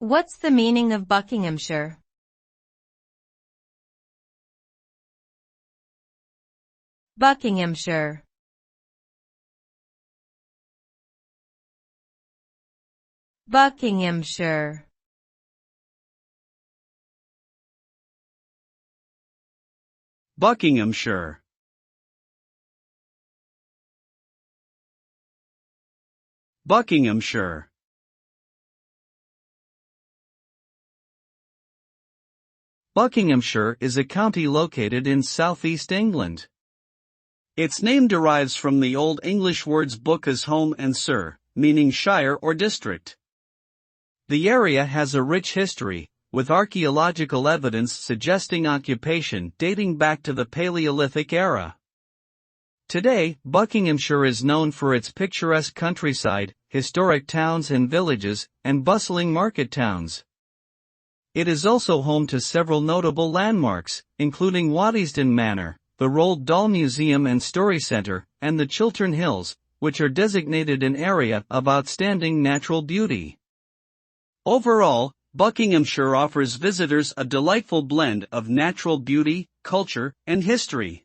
What's the meaning of Buckinghamshire? Buckinghamshire. Buckinghamshire. Buckinghamshire. Buckinghamshire. Buckinghamshire is a county located in southeast England. Its name derives from the Old English words bucas home and shire, meaning shire or district. The area has a rich history, with archaeological evidence suggesting occupation dating back to the Paleolithic era. Today, Buckinghamshire is known for its picturesque countryside, historic towns and villages, and bustling market towns. It is also home to several notable landmarks, including Waddesdon Manor, the Roald Dahl Museum and Story Centre, and the Chiltern Hills, which are designated an area of outstanding natural beauty. Overall, Buckinghamshire offers visitors a delightful blend of natural beauty, culture, and history.